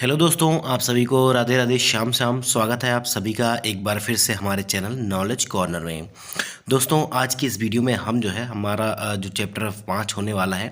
Hello दोस्तों, आप सभी को राधे राधे, शाम शाम स्वागत है आप सभी का एक बार फिर से हमारे चैनल नॉलेज कॉर्नर में। दोस्तों, आज की इस वीडियो में हम जो है हमारा जो चैप्टर 5 होने वाला है,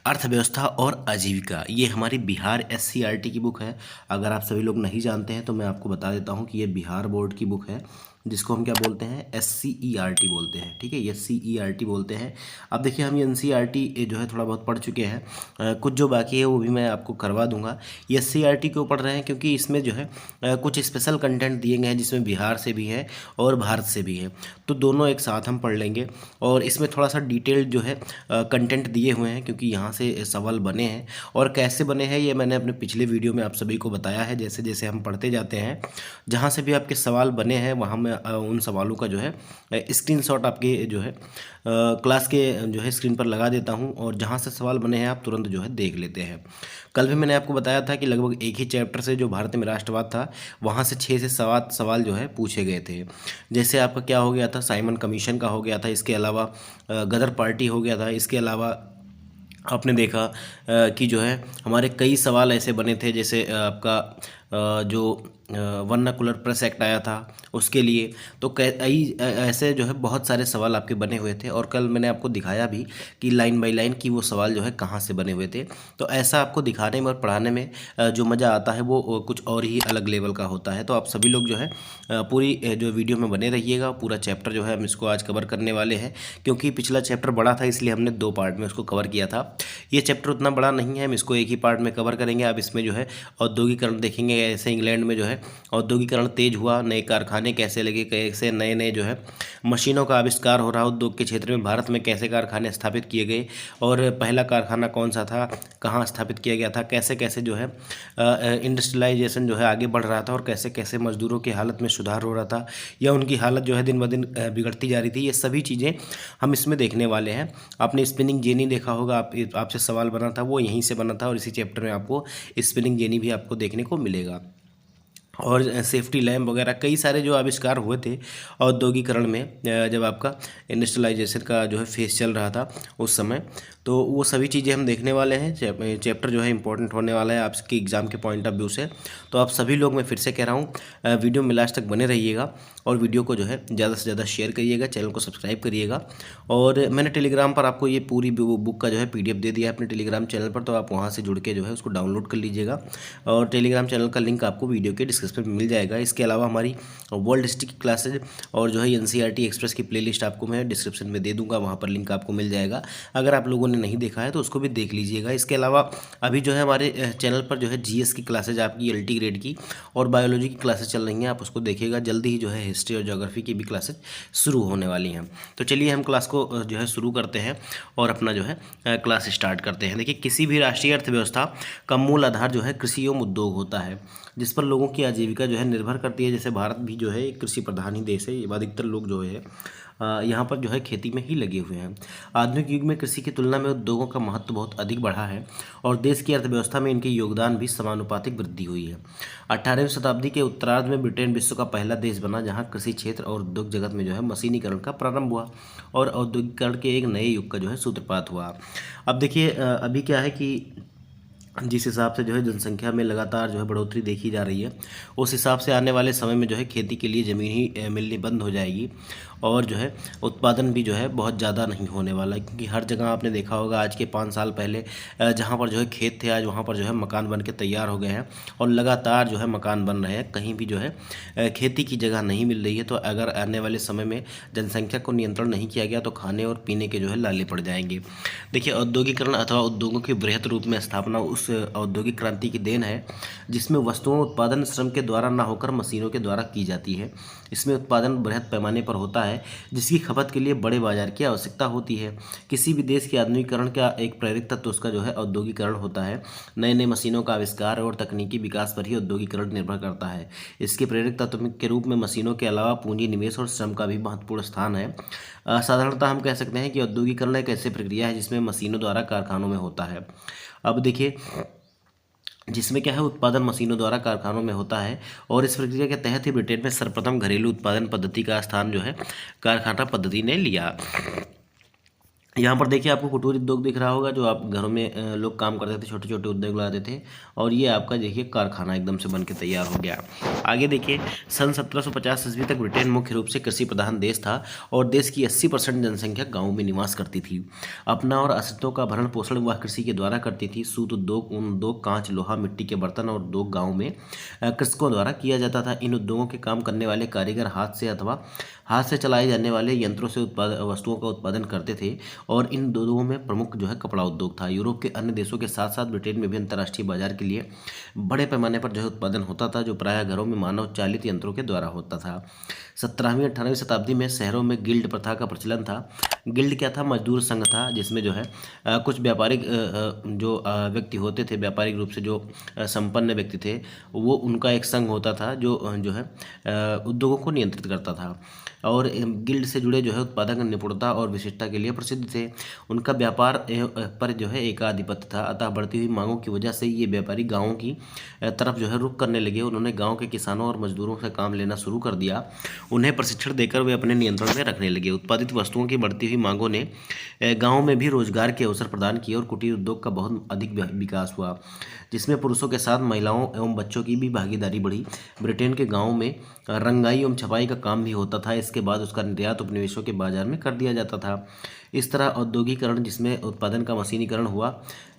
अर्थव्यवस्था और आजीविका, ये हमारी बिहार एससीईआरटी की बुक है। अगर आप सभी लोग नहीं जानते हैं तो मैं आपको बता देता हूँ कि ये बिहार बोर्ड की बुक है, जिसको हम क्या बोलते हैं, एससीईआरटी बोलते हैं। ठीक है, एससीईआरटी बोलते हैं। अब देखिए, हम ये एनसीईआरटी जो है थोड़ा बहुत पढ़ चुके हैं। कुछ जो बाकी है वो भी मैं आपको करवा दूंगा। ये एससीईआरटी क्यों पढ़ रहे हैं, क्योंकि इसमें जो है कुछ स्पेशल कंटेंट दिए गए हैं, जिसमें बिहार से भी है और भारत से भी है, तो दोनों एक साथ हम पढ़ लेंगे। और इसमें थोड़ा सा डिटेल्ड जो है कंटेंट दिए हुए हैं, क्योंकि यहाँ से सवाल बने हैं। और कैसे बने हैं ये मैंने अपने पिछले वीडियो में आप सभी को बताया है। जैसे जैसे हम पढ़ते जाते हैं, जहाँ से भी आपके सवाल बने हैं वहाँ मैं उन सवालों का जो है स्क्रीनशॉट आपके जो है क्लास के जो है स्क्रीन पर लगा देता हूँ, और जहाँ से सवाल बने हैं आप तुरंत जो है देख लेते हैं। कल भी मैंने आपको बताया था कि लगभग एक ही चैप्टर से, जो भारत में राष्ट्रवाद था, वहाँ से 6 से 7 सवाल जो है पूछे गए थे। जैसे आपका क्या हो गया था, साइमन कमीशन का हो गया था, इसके अलावा गदर पार्टी हो गया था, इसके अलावा आपने देखा कि जो है हमारे कई सवाल ऐसे बने थे। जैसे आपका जो वर्नाकुलर प्रेस एक्ट आया था उसके लिए, तो कई ऐसे जो है बहुत सारे सवाल आपके बने हुए थे। और कल मैंने आपको दिखाया भी कि लाइन बाय लाइन कि वो सवाल जो है कहाँ से बने हुए थे। तो ऐसा आपको दिखाने में और पढ़ाने में जो मज़ा आता है वो कुछ और ही अलग लेवल का होता है। तो आप सभी लोग जो है पूरी जो वीडियो में बने रहिएगा। पूरा चैप्टर जो है हम इसको आज कवर करने वाले हैं, क्योंकि पिछला चैप्टर बड़ा था, इसलिए हमने 2 पार्ट में उसको कवर किया था। ये चैप्टर उतना बड़ा नहीं है, हम इसको एक ही पार्ट में कवर करेंगे। आप इसमें जो है औद्योगिकरण देखेंगे, ऐसे इंग्लैंड में जो है औद्योगिकरण तेज हुआ, नए कारखाने कैसे लगे, कैसे नए नए जो है मशीनों का आविष्कार हो रहा उद्योग के क्षेत्र में, भारत में कैसे कारखाने स्थापित किए गए, और पहला कारखाना कौन सा था, कहाँ स्थापित किया गया था, कैसे कैसे जो है इंडस्ट्रियलाइजेशन जो है आगे बढ़ रहा था, और कैसे कैसे मजदूरों की हालत में सुधार हो रहा था, या उनकी हालत जो है दिन ब दिन बिगड़ती जा रही थी। ये सभी चीज़ें हम इसमें देखने वाले हैं। आपने स्पिनिंग जेनी देखा होगा, आपसे सवाल बना था, वो यहीं से बना था, और इसी चैप्टर में आपको स्पिनिंग जेनी भी आपको देखने को मिलेगा। और सेफ्टी लैम्प वगैरह कई सारे जो आविष्कार हुए थे औद्योगिकरण में, जब आपका इंडस्ट्रियलाइजेशन का जो है फेस चल रहा था उस समय, तो वो सभी चीज़ें हम देखने वाले हैं। चैप्टर जो है इंपॉर्टेंट होने वाला है आपके एग्ज़ाम के पॉइंट ऑफ व्यू से। तो आप सभी लोग, मैं फिर से कह रहा हूँ, वीडियो में लास्ट तक बने रहिएगा, और वीडियो को जो है ज़्यादा से ज़्यादा शेयर करिएगा, चैनल को सब्सक्राइब करिएगा। और मैंने टेलीग्राम पर आपको ये पूरी बुक का जो है PDF दे दिया है अपने टेलीग्राम चैनल पर, तो आप वहाँ से जुड़ के जो है उसको डाउनलोड कर लीजिएगा। और टेलीग्राम चैनल का लिंक आपको वीडियो के डिस्क्रिप्शन में मिल जाएगा। इसके अलावा हमारी वर्ल्ड हिस्ट्री की क्लासेज और जो है एनसीईआरटी एक्सप्रेस की प्लेलिस्ट आपको मैं डिस्क्रिप्शन में दे दूंगा, वहाँ पर लिंक आपको मिल जाएगा। अगर आप लोगों ने नहीं देखा है तो उसको भी देख लीजिएगा। इसके अलावा अभी जो है हमारे चैनल पर जो है जीएस की क्लासेज आपकी LT ग्रेड की और बायोलॉजी की क्लासेज चल रही हैं, आप उसको देखिएगा। जल्दी ही जो है हिस्ट्री और ज्योग्राफी की भी क्लासेज शुरू होने वाली हैं। तो चलिए हम क्लास को जो है शुरू करते हैं और अपना जो है क्लास स्टार्ट करते हैं। देखिए, किसी भी राष्ट्रीय अर्थव्यवस्था का मूल आधार जो है कृषि एवं उद्योग होता है, जिस पर लोगों की आजीविका जो है निर्भर करती है। जैसे भारत भी जो है एक कृषि प्रधान ही देश है, अधिकतर लोग जो है यहाँ पर जो है खेती में ही लगे हुए हैं। आधुनिक युग में कृषि की तुलना में उद्योगों का महत्व बहुत अधिक बढ़ा है, और देश की अर्थव्यवस्था में इनके योगदान भी समानुपातिक वृद्धि हुई है। 18वीं शताब्दी के उत्तरार्ध में ब्रिटेन विश्व का पहला देश बना, जहाँ कृषि क्षेत्र और उद्योग जगत में जो है मशीनीकरण का प्रारंभ हुआ, और औद्योगिकरण के एक नए युग का जो है सूत्रपात हुआ। अब देखिए, अभी क्या है कि जिस हिसाब से जो है जनसंख्या में लगातार जो है बढ़ोतरी देखी जा रही है, उस हिसाब से आने वाले समय में जो है खेती के लिए ज़मीन ही मिलनी बंद हो जाएगी, और जो है उत्पादन भी जो है बहुत ज़्यादा नहीं होने वाला है। क्योंकि हर जगह आपने देखा होगा, आज के 5 साल पहले जहाँ पर जो है खेत थे, आज वहाँ पर जो है मकान बन के तैयार हो गए हैं, और लगातार जो है मकान बन रहे हैं। कहीं भी जो है खेती की जगह नहीं मिल रही है। तो अगर आने वाले समय में जनसंख्या को नियंत्रण नहीं किया गया तो खाने और पीने के जो है लाले पड़ जाएंगे। देखिए, औद्योगिकरण अथवा उद्योगों की बृहत रूप में स्थापना उस औद्योगिक क्रांति की देन है, जिसमें वस्तुओं उत्पादन श्रम के द्वारा न होकर मशीनों के द्वारा की जाती है। इसमें उत्पादन बृहत पैमाने पर होता है, जिसकी खपत के लिए बड़े बाजार की आवश्यकता होती है। किसी भी देश के आधुनिकीकरण का एक प्रेरक तत्व उसका जो है औद्योगिकरण होता है। नए नए मशीनों का आविष्कार और तकनीकी विकास पर ही औद्योगिकरण निर्भर करता है। इसके प्रेरक तत्व के रूप में मशीनों के अलावा पूंजी निवेश और श्रम का भी महत्वपूर्ण स्थान है। साधारणतः हम कह सकते हैं कि औद्योगिकरण एक ऐसी प्रक्रिया है जिसमें मशीनों द्वारा कारखानों में होता है। अब देखिए, जिसमें क्या है उत्पादन मशीनों द्वारा कारखानों में होता है, और इस प्रक्रिया के तहत ही ब्रिटेन में सर्वप्रथम घरेलू उत्पादन पद्धति का स्थान जो है कारखाना पद्धति ने लिया। यहाँ पर देखिए आपको कुटीर उद्योग दिख रहा होगा, जो आप घरों में लोग काम करते थे, छोटे छोटे उद्योग लगाते थे। और ये आपका देखिए कारखाना एकदम से बन के तैयार हो गया। आगे देखिए, सन 1750 ईस्वी तक ब्रिटेन मुख्य रूप से कृषि प्रधान देश था और देश की 80% जनसंख्या गाँव में निवास करती थी। अपना और अस्तित्व का भरण पोषण वह कृषि के द्वारा करती थी। सूत उद्योग, ऊन उद्योग, कांच, लोहा, मिट्टी के बर्तन और उद्योग गाँव में कृषकों द्वारा किया जाता था। इन उद्योगों के काम करने वाले कारीगर हाथ से चलाए जाने वाले यंत्रों से वस्तुओं का उत्पादन करते थे। और इन उद्योगों में प्रमुख जो है कपड़ा उद्योग था। यूरोप के अन्य देशों के साथ साथ ब्रिटेन में भी अंतर्राष्ट्रीय बाजार के लिए बड़े पैमाने पर जो है उत्पादन होता था, जो प्रायः घरों में मानव चालित यंत्रों के द्वारा होता था। 17वीं 18वीं शताब्दी में शहरों में गिल्ड प्रथा का प्रचलन था। गिल्ड क्या था? मजदूर संघ था, जिसमें जो है कुछ व्यापारिक जो व्यक्ति होते थे, व्यापारिक रूप से जो संपन्न व्यक्ति थे, वो उनका एक संघ होता था जो जो है उद्योगों को नियंत्रित करता था। और गिल्ड से जुड़े जो है उत्पादक निपुणता और विशिष्टता के लिए प्रसिद्ध थे। उनका व्यापार पर जो है एकाधिपत्य था। अतः बढ़ती हुई मांगों की वजह से ये व्यापारी गाँवों की तरफ जो है रुख करने लगे। उन्होंने गाँव के किसानों और मजदूरों से काम लेना शुरू कर दिया। उन्हें प्रशिक्षण देकर वे अपने नियंत्रण में रखने लगे। उत्पादित वस्तुओं की बढ़ती हुई मांगों ने गाँव में भी रोजगार के अवसर प्रदान किए और कुटीर उद्योग का बहुत अधिक विकास हुआ, जिसमें पुरुषों के साथ महिलाओं एवं बच्चों की भी भागीदारी बढ़ी। ब्रिटेन के गाँव में रंगाई एवं छपाई का काम भी होता था। इसके बाद उसका निर्यात उपनिवेशों के बाजार में कर दिया जाता था। इस तरह औद्योगिकरण, जिसमें उत्पादन का मशीनीकरण हुआ,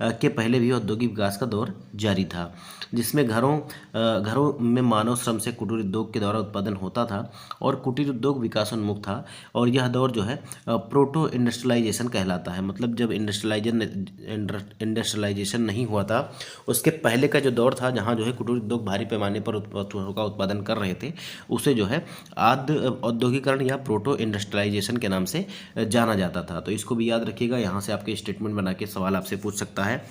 के पहले भी औद्योगिक विकास का दौर जारी था, जिसमें घरों में मानव श्रम से कुटीर उद्योग के द्वारा उत्पादन होता था और कुटीर उद्योग विकासोन्मुख था। और यह दौर जो है प्रोटो इंडस्ट्रियलाइजेशन कहलाता है। मतलब जब इंडस्ट्रियलाइजेशन नहीं हुआ था, उसके पहले का जो दौर था, जहाँ जो है कुटीर उद्योग भारी पैमाने पर वस्तुओं का उत्पादन कर रहे थे, उसे जो है आद्य औद्योगिकरण या प्रोटो इंडस्ट्रियलाइजेशन के नाम से जाना जाता था। तो इसको भी याद रखिएगा, यहाँ से आपके स्टेटमेंट बना के सवाल आपसे पूछ सकता है।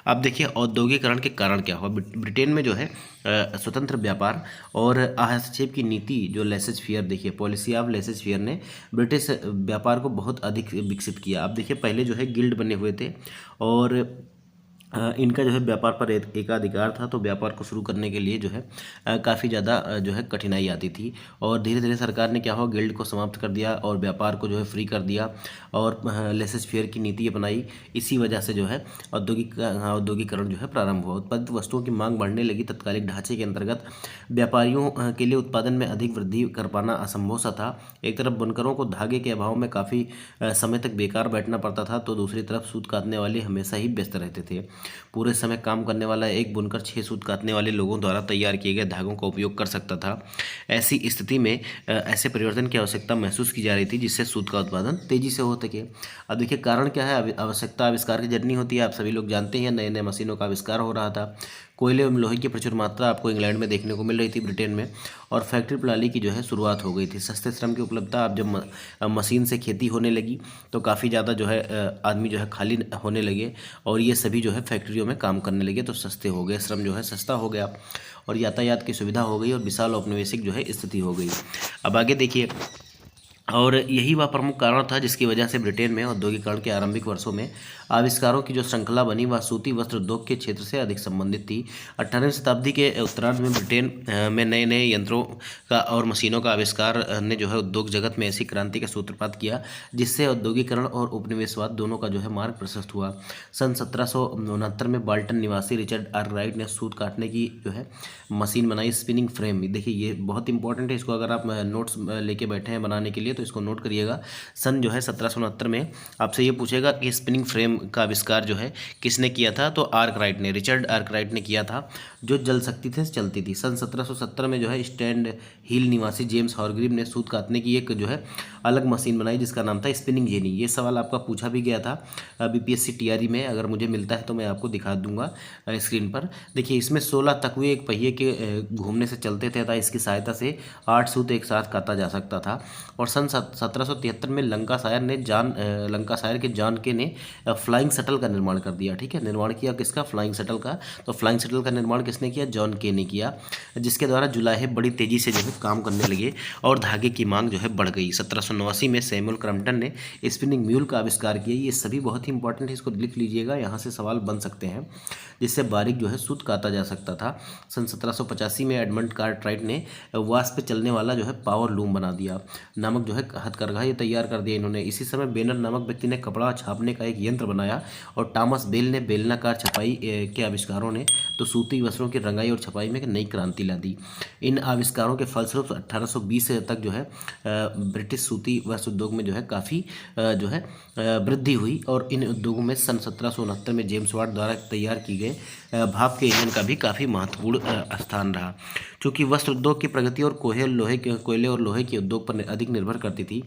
अब देखिए औद्योगिकरण के कारण क्या हुआ। ब्रिटेन में जो है स्वतंत्र व्यापार और हस्तक्षेप की नीति, जो लेसेज फेयर, देखिए पॉलिसी ऑफ लेसेज फेयर ने ब्रिटिश व्यापार को बहुत अधिक विकसित किया। अब देखिए पहले जो है गिल्ड बने हुए थे और इनका जो है व्यापार पर एकाधिकार था। तो व्यापार को शुरू करने के लिए जो है काफ़ी ज़्यादा जो है कठिनाई आती थी। और धीरे धीरे सरकार ने क्या हुआ, गिल्ड को समाप्त कर दिया और व्यापार को जो है फ्री कर दिया और लेसेज फेयर की नीति अपनाई। इसी वजह से जो है औद्योगिकरण जो है प्रारंभ हुआ। उत्पादित वस्तुओं की मांग बढ़ने लगी। तत्कालिक ढांचे के अंतर्गत व्यापारियों के लिए उत्पादन में अधिक वृद्धि कर पाना असंभव सा था। एक तरफ बुनकरों को धागे के अभाव में काफ़ी समय तक बेकार बैठना पड़ता था, तो दूसरी तरफ सूत काटने वाले हमेशा ही व्यस्त रहते थे। पूरे समय काम करने वाला एक बुनकर 6 सूत काटने वाले लोगों द्वारा तैयार किए गए धागों का उपयोग कर सकता था। ऐसी स्थिति में ऐसे परिवर्तन की आवश्यकता महसूस की जा रही थी, जिससे सूत का उत्पादन तेजी से हो सके। अब देखिए कारण क्या है। आवश्यकता आविष्कार की जननी होती है। आप सभी लोग जानते हैं, नए नए मशीनों का आविष्कार हो रहा था। कोयले एवं लोहे की प्रचुर मात्रा आपको इंग्लैंड में देखने को मिल रही थी, ब्रिटेन में। और फैक्ट्री प्रणाली की जो है शुरुआत हो गई थी। सस्ते श्रम की उपलब्धता, अब जब मशीन से खेती होने लगी तो काफ़ी ज़्यादा जो है आदमी जो है खाली होने लगे और ये सभी जो है फैक्ट्रियों में काम करने लगे, तो सस्ते हो गए, श्रम जो है सस्ता हो गया और यातायात की सुविधा हो गई और विशाल औपनिवेशिक जो है स्थिति हो गई। अब आगे देखिए, और यही वह प्रमुख कारण था जिसकी वजह से ब्रिटेन में औद्योगिकरण के आरंभिक वर्षों में आविष्कारों की जो श्रृंखला बनी, वह सूती वस्त्र उद्योग के क्षेत्र से अधिक संबंधित थी। 18वीं शताब्दी के उत्तरार्ध में ब्रिटेन में नए नए यंत्रों का और मशीनों का आविष्कार ने जो है उद्योग जगत में ऐसी क्रांति का सूत्रपात किया, जिससे औद्योगिकरण और उपनिवेशवाद दोनों का जो है मार्ग प्रशस्त हुआ। सन 1769 में बाल्टन निवासी रिचर्ड आर्कराइट ने सूत काटने की जो है मशीन बनाई, स्पिनिंग फ्रेम। देखिए ये बहुत इंपॉर्टेंट है, इसको अगर आप नोट्स लेके बैठे हैं बनाने के लिए तो इसको नोट करिएगा। सन जो है 1769 में आपसे ये पूछेगा कि स्पिनिंग फ्रेम का आविष्कार जो है किसने किया था, तो आर्कराइट ने, रिचर्ड आर्कराइट ने किया था, जो जल सकती थी, चलती थी। सन 1770 में जो है स्टैंड हिल निवासी जेम्स हॉरग्रीव ने सूत काटने की एक जो है अलग मशीन बनाई, जिसका नाम था स्पिनिंग जेनी। ये सवाल आपका पूछा भी गया था बीपीएससी टीआरई में। अगर मुझे मिलता है तो मैं आपको दिखा दूंगा स्क्रीन पर। देखिए इसमें 16 तकवे एक पहिए के घूमने से चलते थे, इसकी सहायता से 8 सूत एक साथ काटा जा सकता था। और सन 1773 में लंकाशायर के जॉन के ने फ्लाइंग शटल का निर्माण कर दिया। ठीक है, निर्माण किया किसका? फ्लाइंग शटल का। तो फ्लाइंग शटल का निर्माण किसने किसने किया? जॉन के ने किया, जिसके द्वारा जुलाहे बड़ी तेज़ी से जो है काम करने लगे और धागे की मांग जो है बढ़ गई। 1789 में सैमुअल क्रम्पटन ने स्पिनिंग म्यूल का आविष्कार किया। ये सभी बहुत ही इंपॉर्टेंट है, इसको लिख लीजिएगा, यहाँ से सवाल बन सकते हैं, जिससे बारीक जो है सूत काता जा सकता था। सन 1785 में एडमंड कार्टराइट ने वास्प पे चलने वाला जो है पावर लूम बना दिया नामक जो है हथकरघा ये तैयार कर दिया इन्होंने। इसी समय बेनर नामक व्यक्ति ने कपड़ा छापने का एक यंत्र बनाया और टॉमस बेल ने बेलनाकार छपाई के आविष्कारों ने तो सूती वस्त्रों की रंगाई और छपाई में एक नई क्रांति ला दी। इन आविष्कारों के फलस्वरूप 1820 तक जो है ब्रिटिश सूती वस्त्र उद्योग में जो है काफ़ी जो है वृद्धि हुई और इन उद्योगों में सन 1769 में जेम्स वाट द्वारा तैयार की गए भाप के इंजन का भी काफ़ी महत्वपूर्ण स्थान रहा। चूँकि वस्त्र उद्योग की प्रगति और कोयले और लोहे के उद्योग पर अधिक निर्भर करती थी,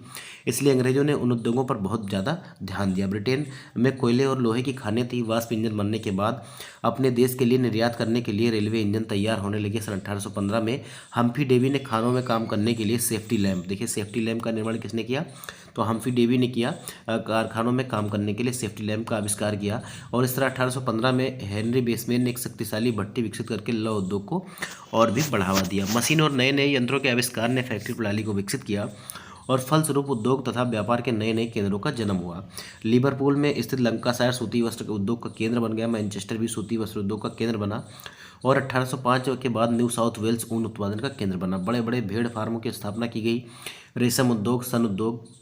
इसलिए अंग्रेजों ने उन उद्योगों पर बहुत ज़्यादा ध्यान दिया। ब्रिटेन में कोयले और लोहे की खानें थी। वाष्प इंजन बनने के बाद अपने देश के लिए निर्यात करने के लिए रेलवे इंजन तैयार होने लगे। सन 1815 में हम्फ्री डेवी ने खानों में काम करने के लिए सेफ्टी लैंप, देखिए सेफ्टी लैंप का निर्माण किसने किया? तो हम्फ्री डेवी ने किया। कारखानों में काम करने के लिए सेफ्टी लैंप का आविष्कार किया और इस तरह 1815 में हेनरी बेसमेन ने एक शक्तिशाली भट्टी विकसित करके लौह उद्योग को और भी बढ़ावा दिया। मशीन और नए नए यंत्रों के आविष्कार ने फैक्ट्री प्रणाली को विकसित किया और फलस्वरूप उद्योग तथा व्यापार के नए नए केंद्रों का जन्म हुआ। लिवरपूल में स्थित लंकाशायर सूती वस्त्र उद्योग का केंद्र बन गया। मैनचेस्टर भी सूती वस्त्र उद्योग का केंद्र बना और 1805 के बाद न्यू साउथ वेल्स ऊन उत्पादन का केंद्र बना। बड़े बड़े भेड़ फार्मों की स्थापना की गई। रेशम उद्योग, सन उद्योग,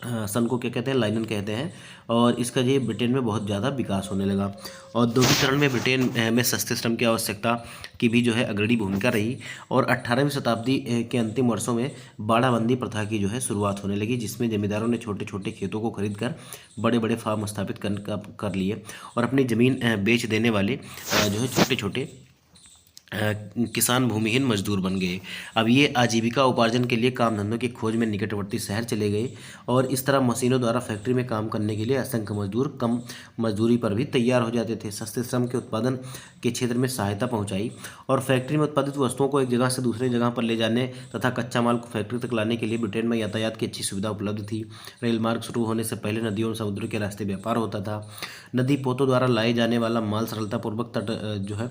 सन को क्या कहते हैं? लाइनन कहते हैं। और इसका ये ब्रिटेन में बहुत ज़्यादा विकास होने लगा। औद्योगिकरण में ब्रिटेन में सस्ते श्रम की आवश्यकता की भी जो है अग्रणी भूमिका रही और 18वीं शताब्दी के अंतिम वर्षों में बाड़ाबंदी प्रथा की जो है शुरुआत होने लगी, जिसमें जमींदारों ने छोटे छोटे खेतों को खरीद कर बड़े बड़े फार्म स्थापित कर लिए और अपनी ज़मीन बेच देने वाले जो है छोटे छोटे किसान भूमिहीन मजदूर बन गए। अब ये आजीविका उपार्जन के लिए काम धंधों की खोज में निकटवर्ती शहर चले गए और इस तरह मशीनों द्वारा फैक्ट्री में काम करने के लिए असंख्य मजदूर कम मजदूरी पर भी तैयार हो जाते थे। सस्ते श्रम के उत्पादन के क्षेत्र में सहायता पहुंचाई और फैक्ट्री में उत्पादित वस्तुओं को एक जगह से दूसरी जगह पर ले जाने तथा कच्चा माल को फैक्ट्री तक लाने के लिए ब्रिटेन में यातायात की अच्छी सुविधा उपलब्ध थी। रेल मार्ग शुरू होने से पहले नदियों और समुद्र के रास्ते व्यापार होता था। नदी पोतों द्वारा लाए जाने वाला माल सरलतापूर्वक तट जो है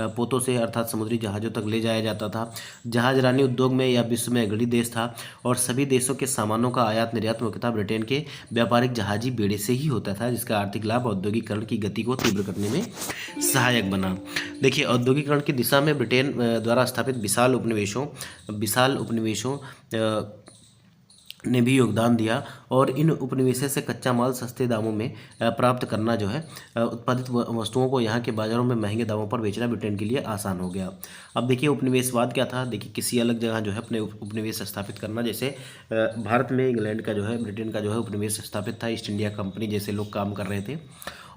पोतों से अर्थात समुद्री जहाज़ों तक ले जाया जाता था। जहाजरानी उद्योग में यह विश्व में अग्रणी देश था और सभी देशों के सामानों का आयात निर्यात मुख्यतः ब्रिटेन के व्यापारिक जहाजी बेड़े से ही होता था, जिसका आर्थिक लाभ औद्योगिकरण की गति को तीव्र करने में सहायक बना। देखिए, औद्योगिकरण की दिशा में ब्रिटेन द्वारा स्थापित विशाल उपनिवेशों ने भी योगदान दिया और इन उपनिवेशों से कच्चा माल सस्ते दामों में प्राप्त करना जो है उत्पादित वस्तुओं को यहाँ के बाज़ारों में महंगे दामों पर बेचना ब्रिटेन के लिए आसान हो गया। अब देखिए, उपनिवेशवाद क्या था? देखिए, किसी अलग जगह जो है अपने उपनिवेश स्थापित करना, जैसे भारत में इंग्लैंड का जो है, ब्रिटेन का जो है उपनिवेश स्थापित था। ईस्ट इंडिया कंपनी जैसे लोग काम कर रहे थे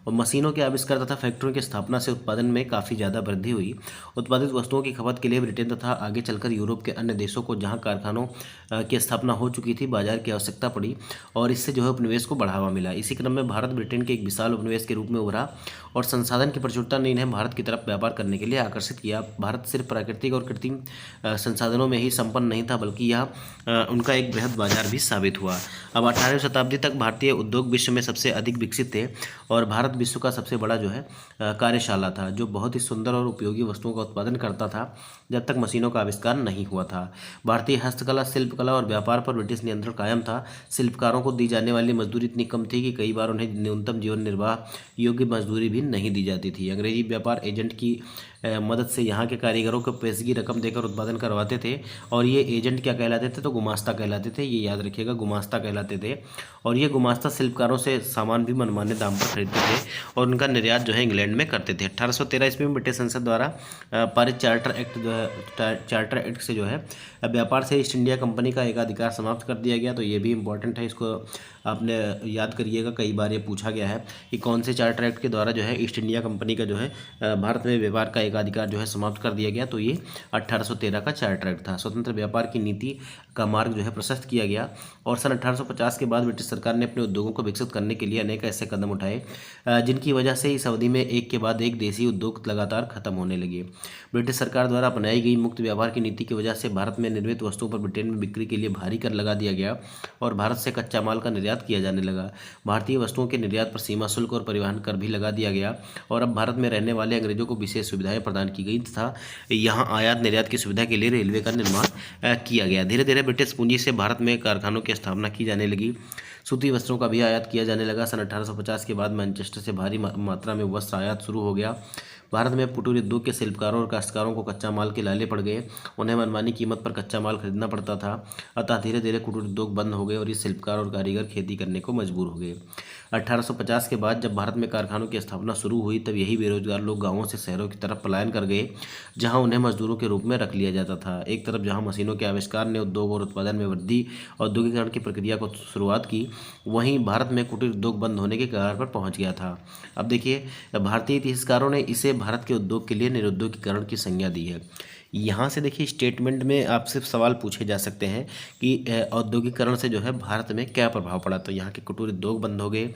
और मशीनों के आविष्कार तथा फैक्ट्रियों की स्थापना से उत्पादन में काफ़ी ज़्यादा वृद्धि हुई। उत्पादित वस्तुओं की खपत के लिए ब्रिटेन तथा आगे चलकर यूरोप के अन्य देशों को जहां कारखानों की स्थापना हो चुकी थी, बाजार की आवश्यकता पड़ी और इससे जो है उपनिवेश को बढ़ावा मिला। इसी क्रम में भारत ब्रिटेन के एक विशाल उपनिवेश के रूप में उभरा और संसाधन की प्रचुरता ने इन्हें भारत की तरफ व्यापार करने के लिए आकर्षित किया। भारत सिर्फ प्राकृतिक और कृत्रिम संसाधनों में ही संपन्न नहीं था, बल्कि यह उनका एक बृहद बाजार भी साबित हुआ। अब 18वीं शताब्दी तक भारतीय उद्योग विश्व में सबसे अधिक विकसित थे और भारत विश्व का सबसे बड़ा जो है कार्यशाला था, जो बहुत ही सुंदर और उपयोगी वस्तुओं का उत्पादन करता था जब तक मशीनों का आविष्कार नहीं हुआ था। भारतीय हस्तकला, शिल्पकला और व्यापार पर ब्रिटिश नियंत्रण कायम था। शिल्पकारों को दी जाने वाली मजदूरी इतनी कम थी कि कई बार उन्हें न्यूनतम जीवन निर्वाह योग्य मजदूरी भी नहीं दी जाती थी। अंग्रेजी व्यापार एजेंट की मदद से यहाँ के कारीगरों को पेशगी रकम देकर उत्पादन करवाते थे और ये एजेंट क्या कहलाते थे? तो गुमास्ता कहलाते थे। ये याद रखिएगा, गुमास्ता कहलाते थे। और ये गुमास्ता शिल्पकारों से सामान भी मनमाने दाम पर खरीदते थे और उनका निर्यात जो है इंग्लैंड में करते थे। 1813 ईस्वी में ब्रिटिश संसद द्वारा पारित चार्टर एक्ट से जो है व्यापार से ईस्ट इंडिया कंपनी का एकाधिकार समाप्त कर दिया गया। तो ये भी इम्पोर्टेंट है, इसको आपने याद करिएगा, कई बार ये पूछा गया है कि कौन से चार्टर एक्ट के द्वारा जो है ईस्ट इंडिया कंपनी का जो है भारत में व्यापार का एकाधिकार जो है समाप्त कर दिया गया। तो ये 1813 का चार्टर एक्ट था। स्वतंत्र व्यापार की नीति का मार्ग जो है प्रशस्त किया गया और सन 1850 के बाद ब्रिटिश सरकार ने अपने उद्योगों को विकसित करने के लिए अनेक ऐसे कदम उठाए जिनकी वजह से इस अवधि में एक के बाद एक देसी उद्योग लगातार खत्म होने लगे। ब्रिटिश सरकार द्वारा अपनाई गई मुक्त व्यापार की नीति की वजह से भारत में निर्मित वस्तुओं पर ब्रिटेन में बिक्री के लिए भारी कर लगा दिया गया और भारत से कच्चा माल का निर्यात किया जाने लगा। भारतीय वस्तुओं के निर्यात पर सीमा शुल्क और परिवहन कर भी लगा दिया गया और अब भारत में रहने वाले अंग्रेजों को विशेष सुविधाएं सुविधाएं प्रदान की गई तथा यहाँ आयात निर्यात की सुविधा के लिए रेलवे का निर्माण किया गया। धीरे धीरे ब्रिटिश पूंजी से भारत में कारखानों की स्थापना की जाने लगी। सूती वस्त्रों का भी आयात किया जाने लगा। सन 1850 के बाद मैनचेस्टर से भारी मात्रा में वस्त्र आयात शुरू हो गया। भारत में कुटीर उद्योग के शिल्पकारों और काश्तकारों को कच्चा माल के लाले पड़ गए। उन्हें मनमानी कीमत पर कच्चा माल खरीदना पड़ता था। अतः धीरे धीरे कुटीर उद्योग बंद हो गए और ये शिल्पकार और कारीगर खेती करने को मजबूर हो गए। 1850 के बाद जब भारत में कारखानों की स्थापना शुरू हुई तब यही बेरोजगार लोग गांवों से शहरों की तरफ पलायन कर गए, जहां उन्हें मजदूरों के रूप में रख लिया जाता था। एक तरफ जहां मशीनों के आविष्कार ने उद्योग और उत्पादन में वृद्धि, औद्योगिकरण की प्रक्रिया को शुरुआत की, वहीं भारत में कुटीर उद्योग बंद होने के कगार पर पहुंच गया था। अब देखिए, भारतीय इतिहासकारों ने इसे भारत के उद्योग के लिए निरुद्योगीकरण की संज्ञा दी है। यहाँ से देखिए, स्टेटमेंट में आपसे सवाल पूछे जा सकते हैं कि औद्योगिकरण से जो है भारत में क्या प्रभाव पड़ा। तो यहाँ के कुटीर उद्योग बंद हो गए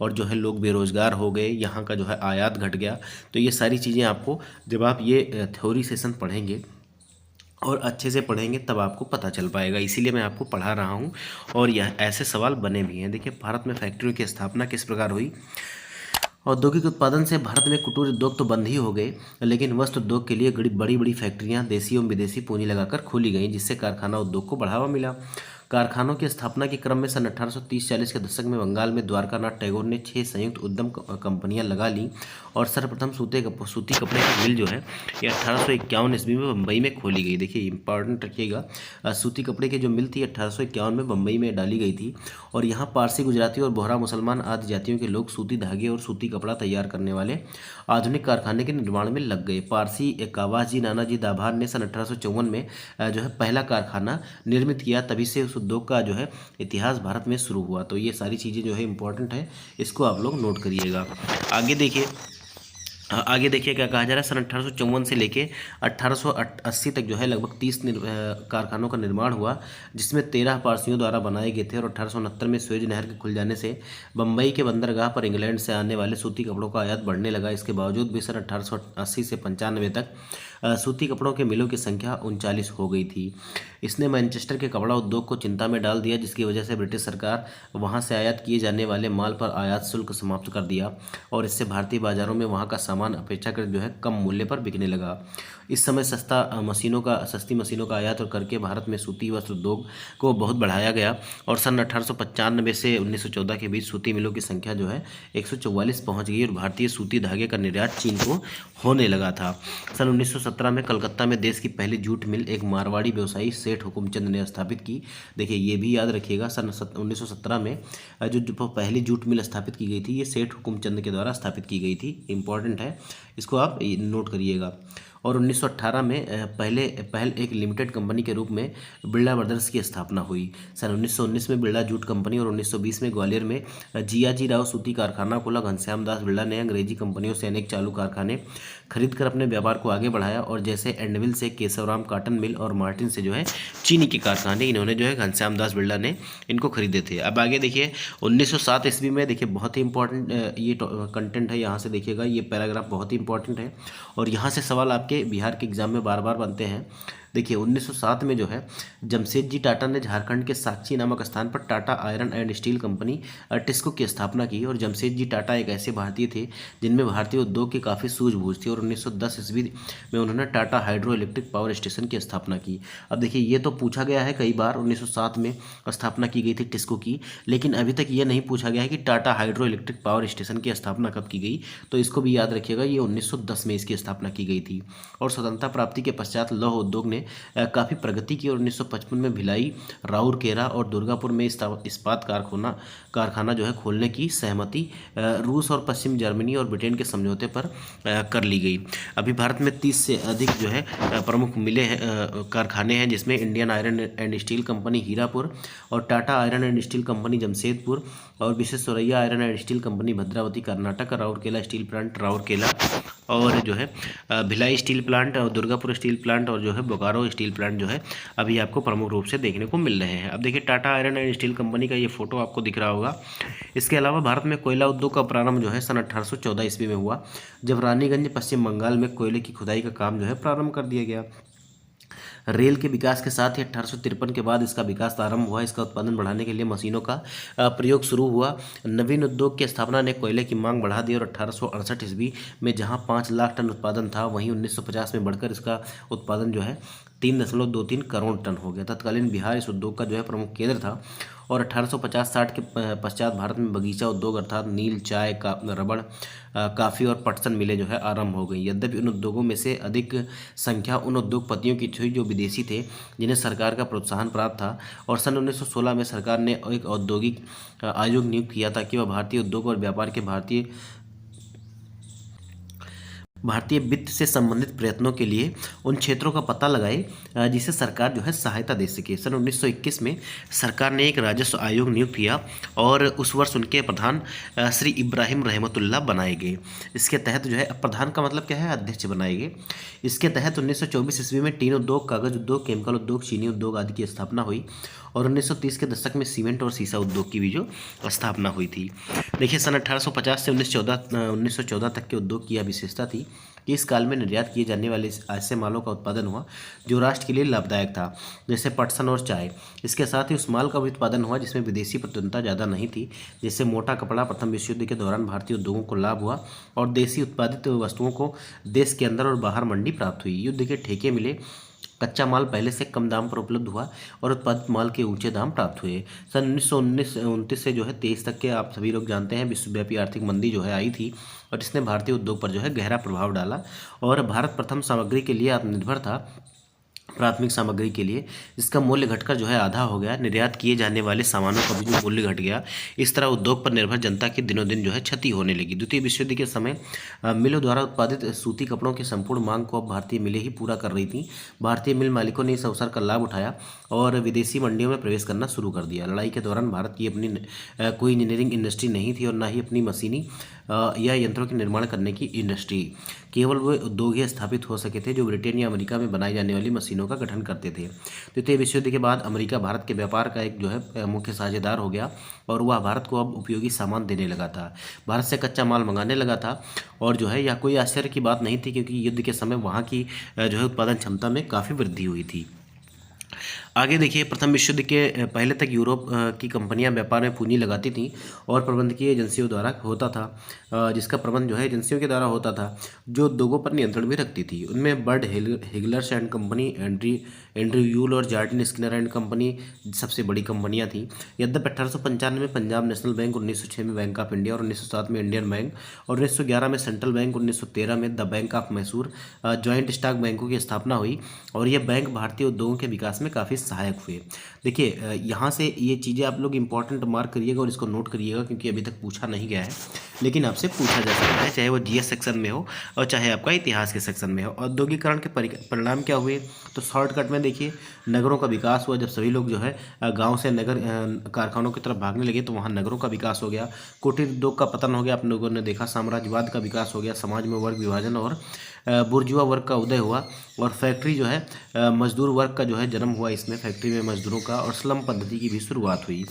और जो है लोग बेरोजगार हो गए, यहाँ का जो है आयात घट गया। तो ये सारी चीज़ें आपको जब आप ये थ्योरी सेशन पढ़ेंगे और अच्छे से पढ़ेंगे तब आपको पता चल पाएगा, इसीलिए मैं आपको पढ़ा रहा हूँ और यह ऐसे सवाल बने भी हैं। देखिए, भारत में फैक्ट्रियों की स्थापना किस प्रकार हुई। औद्योगिक उत्पादन से भारत में कुटीर उद्योग तो बंद ही हो गए, लेकिन वस्त्र उद्योग के लिए बड़ी बड़ी फैक्ट्रियां देशी एवं विदेशी पूंजी लगाकर खोली गईं, जिससे कारखाना उद्योग को बढ़ावा मिला। कारखानों की स्थापना के क्रम में सन 1830-40 के दशक में बंगाल में द्वारकानाथ टैगोर ने 6 संयुक्त उद्यम कंपनियां लगा लीं और सर्वप्रथम सूती कपड़े की मिल जो है ये 1851 ईस्वी में बम्बई में खोली गई। देखिए, इंपॉर्टेंट रखिएगा, सूती कपड़े की जो मिल थी 1851 में बम्बई में डाली गई थी और यहाँ पारसी, गुजराती और बोहरा मुसलमान आदि जातियों के लोग सूती धागे और सूती कपड़ा तैयार करने वाले आधुनिक कारखाने के निर्माण में लग गए। पारसी कावाजी नानाजी दाभार ने सन 1854 में जो है पहला कारखाना निर्मित किया। तभी से उस उद्योग का जो है इतिहास भारत में शुरू हुआ। तो ये सारी चीज़ें जो है इंपॉर्टेंट है, इसको आप लोग नोट करिएगा। आगे देखिए क्या कहा जा रहा है। सन 1854 से लेके 1880 तक जो है लगभग 30 कारखानों का निर्माण हुआ, जिसमें 13 पारसियों द्वारा बनाए गए थे और 1869 में स्वेज नहर के खुल जाने से बम्बई के बंदरगाह पर इंग्लैंड से आने वाले सूती कपड़ों का आयात बढ़ने लगा। इसके बावजूद भी सन 1880 से 95 तक सूती कपड़ों के मिलों की संख्या 39 हो गई थी। इसने मैनचेस्टर के कपड़ा उद्योग को चिंता में डाल दिया, जिसकी वजह से ब्रिटिश सरकार वहां से आयात किए जाने वाले माल पर आयात शुल्क समाप्त कर दिया और इससे भारतीय बाजारों में वहां का सामान अपेक्षाकृत जो है कम मूल्य पर बिकने लगा। इस समय सस्ती मशीनों का आयात करके भारत में सूती वस्त्र उद्योग को बहुत बढ़ाया गया और सन 1895 से 1914 के बीच सूती मिलों की संख्या जो है 144 पहुंच गई और भारतीय सूती धागे का निर्यात चीन को होने लगा था। सन 1917 में कलकत्ता में देश की पहली जूट मिल एक मारवाड़ी व्यवसायी सेठ हुकुमचंद ने स्थापित की। देखिए, ये भी याद रखिएगा, सन 1917 में जो पहली जूट मिल स्थापित की गई थी ये सेठ हुकुमचंद के द्वारा स्थापित की गई थी। इंपॉर्टेंट है, इसको आप नोट करिएगा। और 1918 में पहल एक लिमिटेड कंपनी के रूप में बिरला ब्रदर्स की स्थापना हुई। सन 1919 में बिरला जूट कंपनी और 1920 में ग्वालियर में जियाजी राव सूती कारखाना खोला। घनश्याम दास बिरला ने अंग्रेजी कंपनियों से अनेक चालू कारखाने खरीदकर अपने व्यापार को आगे बढ़ाया और जैसे एंडविल से केशवराम काटन मिल और मार्टिन से जो है चीनी के कारखाने, इन्होंने जो है घनश्याम दास बिरला ने इनको खरीदे थे। अब आगे देखिए, 1907 ईस्वी में देखिए बहुत ही इंपॉर्टेंट ये कंटेंट है, यहाँ से देखिएगा, ये पैराग्राफ बहुत ही इंपॉर्टेंट है और यहाँ से सवाल आपके बिहार के एग्जाम में बार बार बनते हैं। देखिए, 1907 में जो है जमशेदजी टाटा ने झारखंड के साक्षी नामक स्थान पर Tata iron and steel company TISCO की स्थापना की और जमशेदजी टाटा एक ऐसे भारतीय थे जिनमें भारतीय उद्योग की काफ़ी सूझबूझ थी और 1910 ईस्वी में उन्होंने Tata hydro electric power station की स्थापना की। अब देखिए, ये तो पूछा गया है कई बार, 1907 में स्थापना की गई थी टिस्को की, लेकिन अभी तक ये नहीं पूछा गया है कि Tata hydro electric power station की स्थापना कब की गई। तो इसको भी याद रखिएगा, ये 1910 में इसकी स्थापना की गई थी। और स्वतंत्रता प्राप्ति के पश्चात लौह उद्योग ने काफ़ी प्रगति की और 1955 में भिलाई, राउरकेला और दुर्गापुर में इस्पात कारखाना जो है खोलने की सहमति रूस और पश्चिम जर्मनी और ब्रिटेन के समझौते पर कर ली गई। अभी भारत में 30 से अधिक जो है प्रमुख कारखाने हैं, जिसमें Indian iron and steel company Hirapur और Tata iron and steel company Jamshedpur और Visvesvaraya iron and steel company Bhadravati Karnataka, Rourkela steel plant Rourkela और जो है भिलाई स्टील प्लांट और दुर्गापुर स्टील प्लांट और जो है बोकारो स्टील प्लांट जो है अभी आपको प्रमुख रूप से देखने को मिल रहे हैं। अब देखिए, Tata iron and steel company का ये फोटो आपको दिख रहा होगा। इसके अलावा भारत में कोयला उद्योग का प्रारंभ जो है सन 1814 ईस्वी में हुआ, जब रानीगंज पश्चिम बंगाल में कोयले की खुदाई का काम जो है प्रारंभ कर दिया गया। रेल के विकास के साथ ही 1853 के बाद इसका विकास आरंभ हुआ। इसका उत्पादन बढ़ाने के लिए मशीनों का प्रयोग शुरू हुआ। नवीन उद्योग की स्थापना ने कोयले की मांग बढ़ा दी और 1868 ईस्वी में जहां 5 लाख टन उत्पादन था, वहीं 1950 में बढ़कर इसका उत्पादन जो है 3.23 करोड़ टन हो गया। तत्कालीन बिहार इस उद्योग का जो है प्रमुख केंद्र था और 1850-60 के पश्चात भारत में बगीचा उद्योग अर्थात नील, चाय का रबड़, काफ़ी और पटसन मिलें जो है आरंभ हो गई। यद्यपि उन उद्योगों में से अधिक संख्या उन उद्योगपतियों की थी जो विदेशी थे, जिन्हें सरकार का प्रोत्साहन प्राप्त था। और सन 1916 में सरकार ने एक औद्योगिक आयोग नियुक्त किया ताकि वह भारतीय उद्योग और व्यापार के भारतीय वित्त से संबंधित प्रयत्नों के लिए उन क्षेत्रों का पता लगाए जिसे सरकार जो है सहायता दे सके। सन 1921 में सरकार ने एक राजस्व आयोग नियुक्त किया और उस वर्ष उनके प्रधान श्री इब्राहिम रहमतुल्लाह बनाए गए। इसके तहत जो है, प्रधान का मतलब क्या है, अध्यक्ष बनाए गए। इसके तहत 1924 ईस्वी में टीन उद्योग, कागज उद्योग, केमिकल उद्योग, चीनी उद्योग आदि की स्थापना हुई और 1930 के दशक में सीमेंट और सीसा उद्योग की भी जो स्थापना हुई थी। देखिए, सन 1850 से 1914 तक के उद्योग की यह विशेषता थी कि इस काल में निर्यात किए जाने वाले ऐसे मालों का उत्पादन हुआ जो राष्ट्र के लिए लाभदायक था, जैसे पटसन और चाय। इसके साथ ही उस माल का भी उत्पादन हुआ जिसमें विदेशी प्रतिद्वंदता ज़्यादा नहीं थी, जैसे मोटा कपड़ा। प्रथम विश्व युद्ध के दौरान भारतीय उद्योगों को लाभ हुआ और देसी उत्पादित वस्तुओं को देश के अंदर और बाहर मंडी प्राप्त हुई। युद्ध के ठेके मिले, कच्चा माल पहले से कम दाम पर उपलब्ध हुआ और उत्पादित माल के ऊंचे दाम प्राप्त हुए। सन 1929 से जो है 23 तक के आप सभी लोग जानते हैं विश्वव्यापी आर्थिक मंदी जो है आई थी और इसने भारतीय उद्योग पर जो है गहरा प्रभाव डाला और भारत प्रथम सामग्री के लिए आत्मनिर्भर था, प्राथमिक सामग्री के लिए, जिसका मूल्य घटकर जो है आधा हो गया। निर्यात किए जाने वाले सामानों का भी जो मूल्य घट गया। इस तरह उद्योग पर निर्भर जनता की दिनों दिन जो है क्षति होने लगी। द्वितीय विश्व युद्ध के समय मिलों द्वारा उत्पादित सूती कपड़ों की संपूर्ण मांग को अब भारतीय मिलें ही पूरा कर रही थी। भारतीय मिल मालिकों ने इस अवसर का लाभ उठाया और विदेशी मंडियों में प्रवेश करना शुरू कर दिया। लड़ाई के दौरान भारत की अपनी कोई इंजीनियरिंग इंडस्ट्री नहीं थी और न ही अपनी मशीनी या यंत्रों के निर्माण करने की इंडस्ट्री। केवल वे उद्योग ही स्थापित हो सके थे जो ब्रिटेन या अमेरिका में बनाई जाने वाली मशीनों का गठन करते थे। द्वितीय विश्व युद्ध के बाद अमेरिका भारत के व्यापार का एक जो है मुख्य साझेदार हो गया और वह भारत को अब उपयोगी सामान देने लगा था, भारत से कच्चा माल मंगाने लगा था। और जो है यह कोई आश्चर्य की बात नहीं थी क्योंकि युद्ध के समय वहाँ की जो है उत्पादन क्षमता में काफ़ी वृद्धि हुई थी। आगे देखिए, प्रथम विश्व युद्ध के पहले तक यूरोप की कंपनियां व्यापार में पूंजी लगाती थीं और प्रबंधकीय एजेंसियों द्वारा होता था, जिसका प्रबंध जो है एजेंसियों के द्वारा होता था जो उद्योगों पर नियंत्रण भी रखती थी। उनमें Bird Heilgers and company, Andrew Yule और जार्डिन स्किनर एंड कंपनी सबसे बड़ी कंपनियां थीं। यद्यपि 1895 में पंजाब नेशनल बैंक, 1906 में बैंक ऑफ इंडिया और 1907 में इंडियन बैंक और 1911 में सेंट्रल बैंक, 1913 में the bank of Mysore joint stock बैंकों की स्थापना हुई और यह बैंक भारतीय उद्योगों के विकास में काफ़ी सहायक हुए। देखिए, यहाँ से ये चीज़ें आप लोग इंपॉर्टेंट मार्क करिएगा और इसको नोट करिएगा क्योंकि अभी तक पूछा नहीं गया है, लेकिन आपसे पूछा जा सकता है, चाहे वो जीएस सेक्शन में हो और चाहे आपका इतिहास के सेक्शन में हो। औद्योगिकरण के परिणाम क्या हुए, तो शॉर्टकट में देखिए, नगरों का विकास हुआ। जब सभी लोग जो है गाँव से नगर कारखानों की तरफ भागने लगे तो वहाँ नगरों का विकास हो गया। कुटीर उद्योग का पतन हो गया, आप लोगों ने देखा। साम्राज्यवाद का विकास हो गया, समाज में वर्ग विभाजन और बुर्जुआ वर्ग का उदय हुआ और फैक्ट्री जो है मजदूर वर्ग का जो है जन्म हुआ। इसमें फैक्ट्री में मजदूरों का और स्लम पद्धति की भी शुरुआत हुई।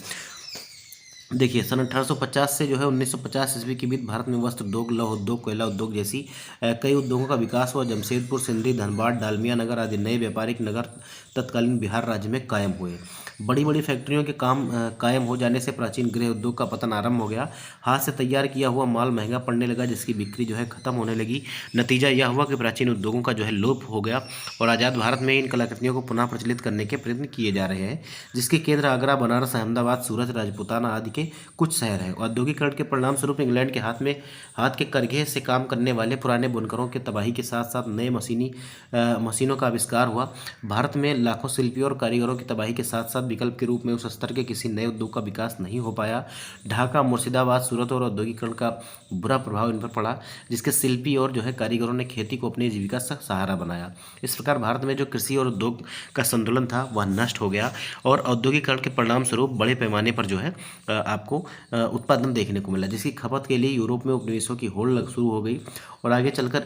देखिए, सन 1850 से जो है 1950 ईस्वी के बीच भारत में वस्त्र उद्योग, लौह उद्योग, कोयला उद्योग जैसी कई उद्योगों का विकास हुआ। जमशेदपुर, सिंधी, धनबाद, डालमिया नगर आदि नए व्यापारिक नगर तत्कालीन बिहार राज्य में कायम हुए। बड़ी बड़ी फैक्ट्रियों के काम कायम हो जाने से प्राचीन गृह उद्योग का पतन आरंभ हो गया। हाथ से तैयार किया हुआ माल महंगा पड़ने लगा जिसकी बिक्री जो है खत्म होने लगी। नतीजा यह हुआ कि प्राचीन उद्योगों का जो है लोप हो गया और आज़ाद भारत में इन कलाकृतियों को पुनः प्रचलित करने के प्रयत्न किए जा रहे हैं, जिसके केंद्र आगरा, बनारस, अहमदाबाद, सूरत, राजपूताना आदि के कुछ शहर हैं। औद्योगिकरण के परिणाम स्वरूप इंग्लैंड के हाथ के करघे से काम करने वाले पुराने बुनकरों के तबाही के साथ साथ नए मशीनों का आविष्कार हुआ। भारत में लाखों शिल्पियों और कारीगरों की तबाही के साथ साथ विकल्प के रूप में उस स्तर के किसी नए उद्योग का विकास नहीं हो पाया। ढाका, मुर्शिदाबाद, सूरत और औद्योगिकरण का बुरा प्रभाव इन पर पड़ा, जिसके शिल्पी और जो है कारीगरों ने खेती को अपनी जीविका का सहारा बनाया। इस प्रकार भारत में जो कृषि और उद्योग का संतुलन था वह नष्ट हो गया और औद्योगिकरण के परिणाम स्वरूप बड़े पैमाने पर जो है आपको उत्पादन देखने को मिला, जिसकी खपत के लिए यूरोप में उपनिवेशों की होड़ शुरू हो गई और आगे चलकर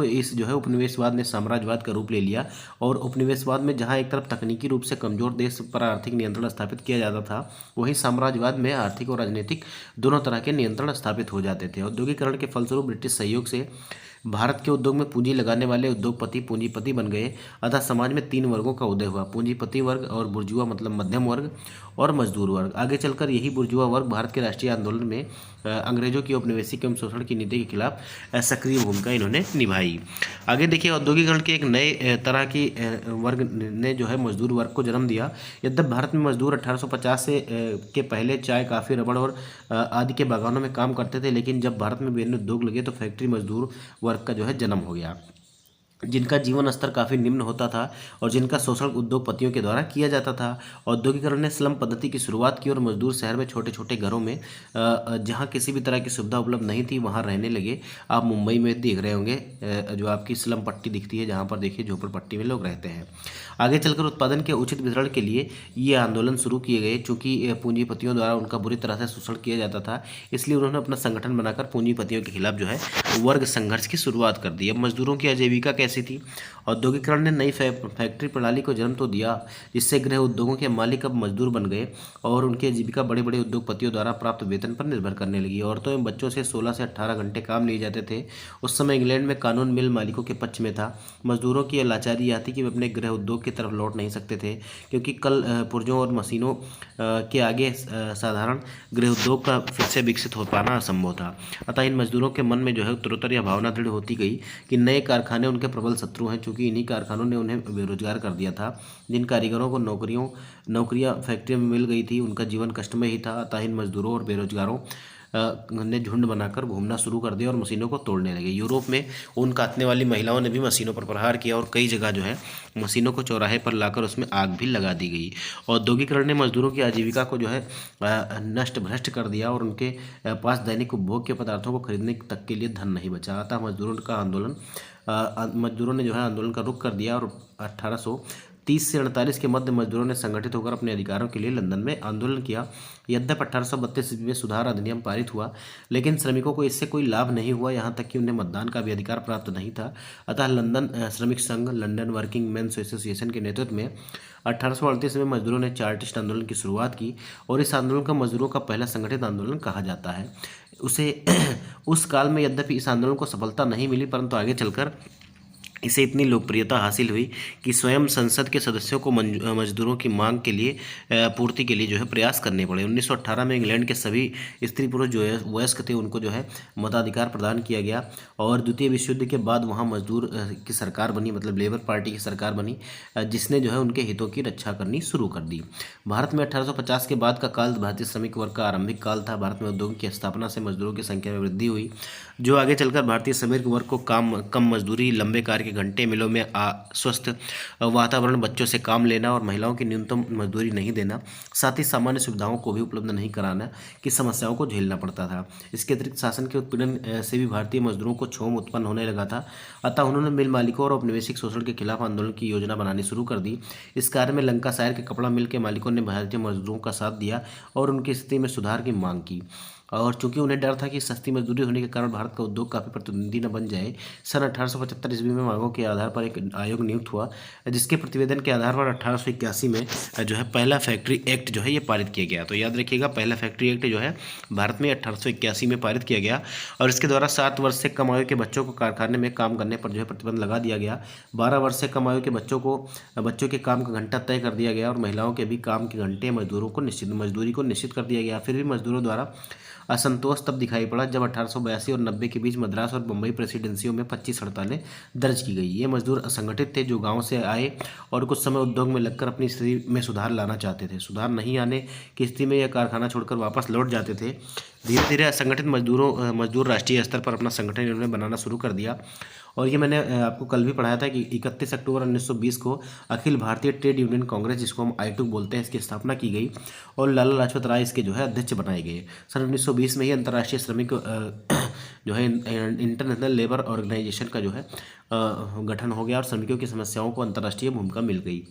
इस जो है उपनिवेशवाद ने साम्राज्यवाद का रूप ले लिया। और उपनिवेशवाद में जहां एक तरफ तकनीकी रूप से कमजोर देश पर आर्थिक नियंत्रण स्थापित किया जाता था, वहीं साम्राज्यवाद में आर्थिक और राजनीतिक दोनों तरह के नियंत्रण स्थापित हो जाते थे। औद्योगिकरण के फलस्वरूप ब्रिटिश सहयोग से भारत के उद्योग में पूंजी लगाने वाले उद्योगपति पूंजीपति बन गए। अतः समाज में तीन वर्गों का उदय हुआ, पूंजीपति वर्ग और बुर्जुआ मतलब मध्यम वर्ग और मजदूर वर्ग। आगे चलकर यही बुर्जुआ वर्ग भारत के राष्ट्रीय आंदोलन में अंग्रेजों की औपनिवेशिक एवं शोषण की नीति के खिलाफ सक्रिय भूमिका इन्होंने निभाई। आगे देखिए, औद्योगिकरण के एक नए तरह की वर्ग ने जो है मजदूर वर्ग को जन्म दिया। यद्यप भारत में मजदूर 1850 से के पहले चाय, काफ़ी, रबड़ और आदि के बागानों में काम करते थे, लेकिन जब भारत में विभिन्न उद्योग लगे तो फैक्ट्री मजदूर वर्ग का जो है जन्म हो गया, जिनका जीवन स्तर काफ़ी निम्न होता था और जिनका शोषण उद्योगपतियों के द्वारा किया जाता था। औद्योगिकरण ने स्लम पद्धति की शुरुआत की और मजदूर शहर में छोटे छोटे घरों में जहां किसी भी तरह की सुविधा उपलब्ध नहीं थी वहां रहने लगे। आप मुंबई में देख रहे होंगे जो आपकी स्लम पट्टी दिखती है, जहां पर देखिए झोपड़पट्टी में लोग रहते हैं। आगे चलकर उत्पादन के उचित वितरण के लिए ये आंदोलन शुरू किए गए। चूंकि पूंजीपतियों द्वारा उनका बुरी तरह से शोषण किया जाता था, इसलिए उन्होंने अपना संगठन बनाकर पूंजीपतियों के खिलाफ जो है वर्ग संघर्ष की शुरुआत कर दी। अब मजदूरों की आजीविका कैसी थी? औद्योगिकरण ने नई फैक्ट्री प्रणाली को जन्म तो दिया, जिससे गृह उद्योगों के मालिक अब मजदूर बन गए और उनकी आजीविका बड़े बड़े उद्योगपतियों द्वारा प्राप्त वेतन पर निर्भर करने लगी। औरतों एवं बच्चों से 16 से 18 घंटे काम लिए जाते थे। उस समय इंग्लैंड में कानून मिल मालिकों के पक्ष में था। मजदूरों की लाचारी यह थी कि वे अपने गृह उद्योग की तरफ लौट नहीं सकते थे, क्योंकि कल पुर्जों और मशीनों के आगे साधारण गृह उद्योग का फिर से विकसित हो पाना असंभव था। अतः इन मजदूरों के मन में जो है उत्तरोत्तर यह भावना दृढ़ होती गई कि नए कारखाने उनके प्रबल शत्रु हैं, क्योंकि इन्हीं कारखानों ने उन्हें बेरोजगार कर दिया था। जिन कारीगरों को नौकरियां फैक्ट्री में मिल गई थी, उनका जीवन कष्टमय ही था। अतः इन मजदूरों और बेरोजगारों ने झुंड बनाकर घूमना शुरू कर दिया और मशीनों को तोड़ने लगे। यूरोप में ऊन काटने वाली महिलाओं ने भी मशीनों पर प्रहार किया और कई जगह जो है मशीनों को चौराहे पर लाकर उसमें आग भी लगा दी गई। औद्योगिकरण ने मजदूरों की आजीविका को जो है नष्ट भ्रष्ट कर दिया और उनके पास दैनिक उपभोग के पदार्थों को खरीदने तक के लिए धन नहीं बचा। अतः मजदूरों ने जो है आंदोलन का रुख कर दिया और 1830 से 48 के मध्य मजदूरों ने संगठित होकर अपने अधिकारों के लिए लंदन में आंदोलन किया। यद्यप 1832 ईस्वी में सुधार अधिनियम पारित हुआ, लेकिन श्रमिकों को इससे कोई लाभ नहीं हुआ, यहाँ तक कि उन्हें मतदान का भी अधिकार प्राप्त नहीं था। अतः लंदन श्रमिक संघ, लंदन वर्किंग मेंस एसोसिएशन के नेतृत्व में 1838 में मजदूरों ने चार्टिस्ट आंदोलन की शुरुआत की और इस आंदोलन को मजदूरों का पहला संगठित आंदोलन कहा जाता है। उस काल में यद्यपि इस आंदोलन को सफलता नहीं मिली, परंतु आगे चलकर इसे इतनी लोकप्रियता हासिल हुई कि स्वयं संसद के सदस्यों को मजदूरों की मांग के लिए पूर्ति के लिए जो है प्रयास करने पड़े। 1918 में इंग्लैंड के सभी स्त्री पुरुष जो है वयस्क थे, उनको जो है मताधिकार प्रदान किया गया और द्वितीय विश्व युद्ध के बाद वहाँ मजदूर की सरकार बनी, मतलब लेबर पार्टी की सरकार बनी, जिसने जो है उनके हितों की रक्षा करनी शुरू कर दी। भारत में 1850 के बाद का काल भारतीय श्रमिक वर्ग का आरंभिक काल था। भारत में उद्योग की स्थापना से मजदूरों की संख्या में वृद्धि हुई, जो आगे चलकर भारतीय श्रमिक वर्ग को कम मजदूरी, लंबे कार्य के घंटे, मिलों में अस्वस्थ वातावरण, बच्चों से काम लेना और महिलाओं की न्यूनतम मजदूरी नहीं देना, साथ ही सामान्य सुविधाओं को भी उपलब्ध नहीं कराना की समस्याओं को झेलना पड़ता था। इसके अतिरिक्त शासन के उत्पीड़न से भी भारतीय मजदूरों को क्षोभ उत्पन्न होने लगा था। अतः उन्होंने मिल मालिकों और औपनिवेशिक शोषण के खिलाफ आंदोलन की योजना बनानी शुरू कर दी। इस कार्य में लंकाशायर के कपड़ा मिल के मालिकों ने भारतीय मजदूरों का साथ दिया और उनकी स्थिति में सुधार की मांग की। और चूंकि उन्हें डर था कि सस्ती मजदूरी होने के कारण भारत का उद्योग काफ़ी प्रतिद्वंदी न बन जाए, सन 1875 ईस्वी में मांगों के आधार पर एक आयोग नियुक्त हुआ, जिसके प्रतिवेदन के आधार पर 1881 में जो है पहला फैक्ट्री एक्ट जो है ये पारित किया गया। तो याद रखिएगा, पहला फैक्ट्री एक्ट जो है भारत में 1881 में पारित किया गया और इसके द्वारा 7 वर्ष से कम आयु के बच्चों को कारखाने में काम करने पर जो है प्रतिबंध लगा दिया गया। 12 वर्ष से कम आयु के बच्चों के काम का घंटा तय कर दिया गया और महिलाओं के भी काम के घंटे मजदूरी को निश्चित कर दिया गया। फिर भी मजदूरों द्वारा असंतोष तब दिखाई पड़ा जब 1882 और 90 के बीच मद्रास और मुंबई प्रेसिडेंसियों में 25 हड़तालें दर्ज की गई। ये मजदूर असंगठित थे, जो गांव से आए और कुछ समय उद्योग में लगकर अपनी स्थिति में सुधार लाना चाहते थे। सुधार नहीं आने की स्थिति में यह कारखाना छोड़कर वापस लौट जाते थे। धीरे धीरे असंगठित मजदूर राष्ट्रीय स्तर पर अपना संगठन इन्होंने बनाना शुरू कर दिया और ये मैंने आपको कल भी पढ़ाया था कि 31 अक्टूबर 1920 को अखिल भारतीय ट्रेड यूनियन कांग्रेस, जिसको हम I2 बोलते हैं, इसकी स्थापना की गई और लाला लाजपत राय इसके जो है अध्यक्ष बनाए गए। सन 1920 में ही अंतर्राष्ट्रीय श्रमिक जो है इंटरनेशनल लेबर ऑर्गेनाइजेशन का जो है गठन हो गया और श्रमिकों की समस्याओं को अंतर्राष्ट्रीय भूमिका मिल गई।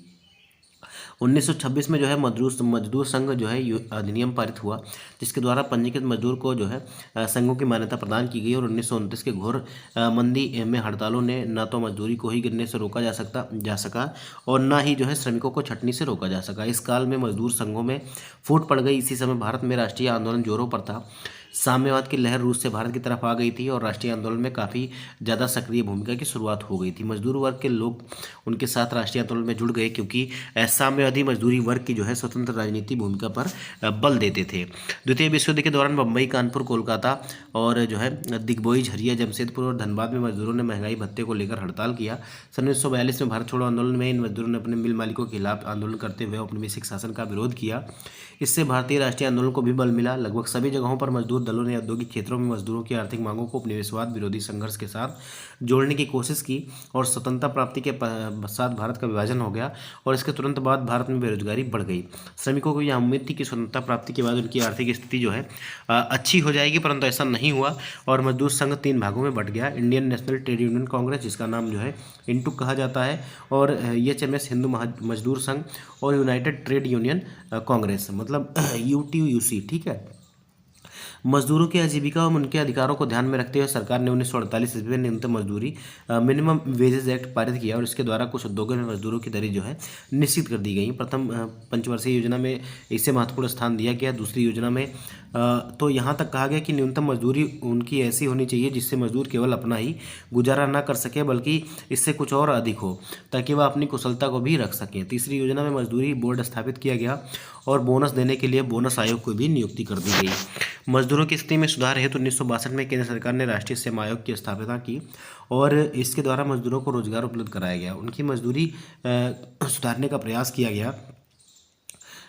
1926 में जो है मजदूर संघ जो है अधिनियम पारित हुआ, जिसके द्वारा पंजीकृत मजदूर को जो है संघों की मान्यता प्रदान की गई और 1929 के घोर मंदी में हड़तालों ने न तो मजदूरी को ही गिरने से रोका जा सका और न ही जो है श्रमिकों को छटनी से रोका जा सका। इस काल में मजदूर संघों में फूट पड़ गई। इसी समय भारत में राष्ट्रीय आंदोलन जोरों पर था। साम्यवाद की लहर रूस से भारत की तरफ आ गई थी और राष्ट्रीय आंदोलन में काफ़ी ज़्यादा सक्रिय भूमिका की शुरुआत हो गई थी। मजदूर वर्ग के लोग उनके साथ राष्ट्रीय आंदोलन में जुड़ गए क्योंकि साम्यवादी मजदूरी वर्ग की जो है स्वतंत्र राजनीति भूमिका पर बल देते थे। द्वितीय विश्व युद्ध के दौरान बम्बई, कानपुर, कोलकाता और जो है दिग्बोई, झरिया, जमशेदपुर और धनबाद में मजदूरों ने महंगाई भत्ते को लेकर हड़ताल किया। सन 1942 में भारत छोड़ो आंदोलन में इन मजदूरों ने अपने मिल मालिकों के खिलाफ आंदोलन करते हुए औपनिवेशिक शासन का विरोध किया। इससे भारतीय राष्ट्रीय आंदोलन को भी बल मिला। लगभग सभी जगहों पर मजदूर दलों ने औद्योगिक क्षेत्रों में मजदूरों की आर्थिक मांगों को उपनिवेशवाद विरोधी संघर्ष के साथ जोड़ने की कोशिश की और स्वतंत्रता प्राप्ति के पश्चात भारत का विभाजन हो गया और इसके तुरंत बाद भारत में बेरोजगारी बढ़ गई। श्रमिकों को यह उम्मीद थी कि स्वतंत्रता प्राप्ति के बाद उनकी आर्थिक स्थिति जो है अच्छी हो जाएगी, परंतु ऐसा नहीं हुआ और मजदूर संघ 3 भागों में बंट गया। Indian national trade union Congress, जिसका नाम जो है इंटू कहा जाता है, और EHMS हिंदू मजदूर संघ, और यूनाइटेड ट्रेड यूनियन कांग्रेस मतलब UTUC। ठीक है। मजदूरों की आजीविका और उनके अधिकारों को ध्यान में रखते हुए सरकार ने 1948 ईस्वी में न्यूनतम मजदूरी मिनिमम वेजेस एक्ट पारित किया और इसके द्वारा कुछ उद्योगों में मजदूरों की दरें जो है निश्चित कर दी गई। प्रथम पंचवर्षीय योजना में इसे महत्वपूर्ण स्थान दिया गया। दूसरी योजना में तो यहाँ तक कहा गया कि न्यूनतम मजदूरी उनकी ऐसी होनी चाहिए जिससे मजदूर केवल अपना ही गुजारा ना कर सके बल्कि इससे कुछ और अधिक हो, ताकि वह अपनी कुशलता को भी रख सकें। तीसरी योजना में मजदूरी बोर्ड स्थापित किया गया और बोनस देने के लिए बोनस आयोग को भी नियुक्ति कर दी गई। मजदूरों की स्थिति में सुधार हेतु 1962 में केंद्र सरकार ने राष्ट्रीय श्रम आयोग की स्थापना की और इसके द्वारा मजदूरों को रोजगार उपलब्ध कराया गया, उनकी मजदूरी सुधारने का प्रयास किया गया।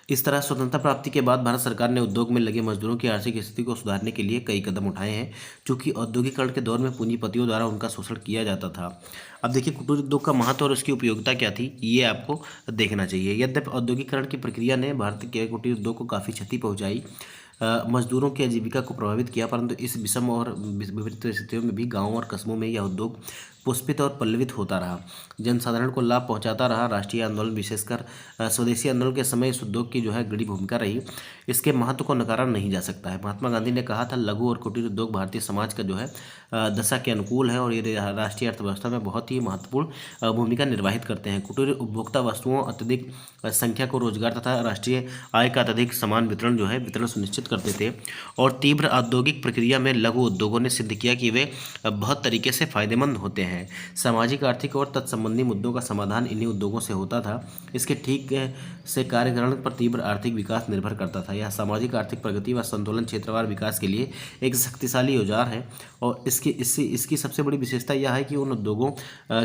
इस तरह स्वतंत्रता प्राप्ति के बाद भारत सरकार ने उद्योग में लगे मजदूरों की आर्थिक स्थिति को सुधारने के लिए कई कदम उठाए हैं, क्योंकि औद्योगिकरण के दौर में पूंजीपतियों द्वारा उनका शोषण किया जाता था। अब देखिए कुटीर उद्योग का महत्व और उसकी उपयोगिता क्या थी, ये आपको देखना चाहिए। यद्यपि औद्योगिकरण की प्रक्रिया ने भारत के कुटीर उद्योग को काफ़ी क्षति पहुँचाई, मजदूरों की आजीविका को प्रभावित किया, परंतु इस विषम और विपरीत स्थितियों में भी गाँवों और कस्बों में यह उद्योग पुष्पित और पल्लवित होता रहा, जनसाधारण को लाभ पहुंचाता रहा। राष्ट्रीय आंदोलन विशेषकर स्वदेशी आंदोलन के समय इस उद्योग की जो है बड़ी भूमिका रही, इसके महत्व को नकारा नहीं जा सकता है। महात्मा गांधी ने कहा था लघु और कुटीर उद्योग भारतीय समाज का जो है दशा के अनुकूल है और ये राष्ट्रीय अर्थव्यवस्था में बहुत ही महत्वपूर्ण भूमिका निर्वाहित करते हैं। कुटीर उपभोक्ता वस्तुओं अत्यधिक संख्या को रोजगार तथा राष्ट्रीय आय का अत्यधिक समान वितरण सुनिश्चित करते थे और तीव्र औद्योगिक प्रक्रिया में लघु उद्योगों ने सिद्ध किया कि वे बहुत तरीके से फायदेमंद होते हैं। सामाजिक, आर्थिक और तत्संबंधी मुद्दों का समाधान इन्हीं उद्योगों से होता था। इसके ठीक से कार्यकरण पर तीव्र आर्थिक विकास निर्भर करता था। यह सामाजिक आर्थिक प्रगति व संतुलन क्षेत्रवार विकास के लिए एक शक्तिशाली औजार है और इसकी सबसे बड़ी विशेषता यह है कि उन उद्योगों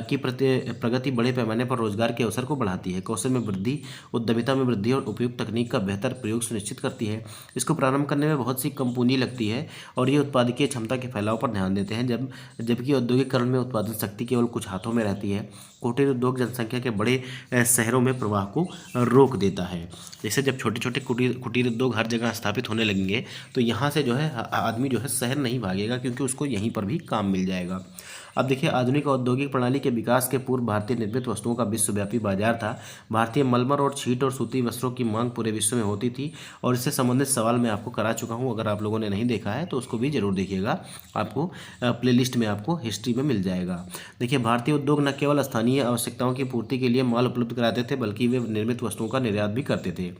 की प्रगति बड़े पैमाने पर रोजगार के अवसर को बढ़ाती है, कौशल में वृद्धि, उद्यमिता में वृद्धि और उपयुक्त तकनीक का बेहतर प्रयोग सुनिश्चित करती है। इसको प्रारंभ करने में बहुत सी कम पूंजी लगती है और ये उत्पादकीय क्षमता के फैलाव पर ध्यान देते हैं, जबकि औद्योगिकरण में उत्पादन शक्ति केवल कुछ हाथों में रहती है। कुटीर उद्योग जनसंख्या के बड़े शहरों में प्रवाह को रोक देता है। जैसे जब छोटे छोटे कुटीर उद्योग हर जगह स्थापित होने लगेंगे तो यहाँ से जो है आदमी जो है शहर नहीं भागेगा, क्योंकि उसको यहीं पर भी काम मिल जाएगा। अब देखिए आधुनिक औद्योगिक प्रणाली के विकास के पूर्व भारतीय निर्मित वस्तुओं का विश्वव्यापी बाजार था। भारतीय मलमर और छीट और सूती वस्त्रों की मांग पूरे विश्व में होती थी और इससे संबंधित सवाल मैं आपको करा चुका हूं। अगर आप लोगों ने नहीं देखा है तो उसको भी जरूर देखिएगा, आपको प्लेलिस्ट में आपको हिस्ट्री में मिल जाएगा। देखिए भारतीय उद्योग न केवल स्थानीय आवश्यकताओं की पूर्ति के लिए माल उपलब्ध कराते थे, बल्कि वे निर्मित वस्तुओं का निर्यात भी करते थे।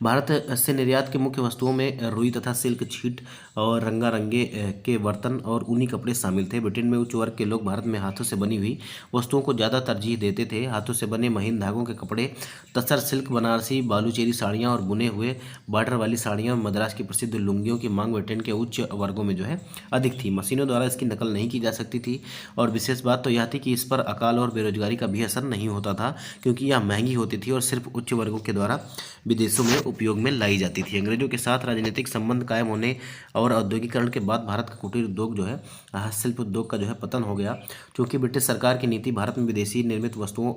भारत से निर्यात की मुख्य वस्तुओं में रुई तथा सिल्क, छीट और रंगारंगे के बर्तन और ऊनी कपड़े शामिल थे। ब्रिटेन में उच्च वर्ग के लोग भारत में हाथों से बनी हुई वस्तुओं को ज़्यादा तरजीह देते थे। हाथों से बने महीन धागों के कपड़े, तसर सिल्क, बनारसी, बालूचेरी साड़ियाँ और बुने हुए बॉर्डर वाली साड़ियाँ और मद्रास की प्रसिद्ध लुंगियों की मांग ब्रिटेन के उच्च वर्गों में जो है अधिक थी। मशीनों द्वारा इसकी नकल नहीं की जा सकती थी और विशेष बात तो यह थी कि इस पर अकाल और बेरोजगारी का भी असर नहीं होता था, क्योंकि यह महंगी होती थी और सिर्फ उच्च वर्गों के द्वारा विदेशों में उपयोग में लाई जाती थी। अंग्रेजों के साथ राजनीतिक संबंध कायम होने और औद्योगिकरण के बाद भारत का कुटीर उद्योग जो है हस्तशिल्प उद्योग का जो है पतन हो गया। क्योंकि ब्रिटिश सरकार की नीति भारत में विदेशी निर्मित वस्तुओं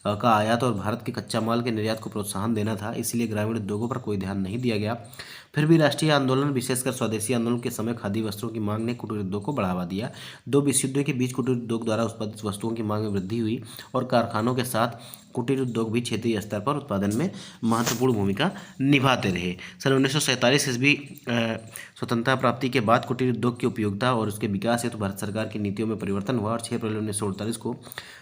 का आयात और भारत के कच्चा माल के निर्यात को प्रोत्साहन देना था, इसलिए ग्रामीण उद्योगों पर कोई ध्यान नहीं दिया गया। फिर भी राष्ट्रीय आंदोलन, विशेषकर स्वदेशी आंदोलन के समय खादी वस्त्रों की मांग ने कुटीर उद्योग को बढ़ावा दिया। दो विश्व युद्धों के बीच कुटीर उद्योग द्वारा उत्पादित वस्तुओं की मांग में वृद्धि हुई और कारखानों के साथ कुटीर उद्योग भी क्षेत्रीय स्तर पर उत्पादन में महत्वपूर्ण भूमिका निभाते रहे। सन 1947 ईस्वी स्वतंत्रता प्राप्ति के बाद कुटीर उद्योग की उपयोगिता और उसके विकास हेतु भारत सरकार की नीतियों में परिवर्तन हुआ और 6 अप्रैल 1948 को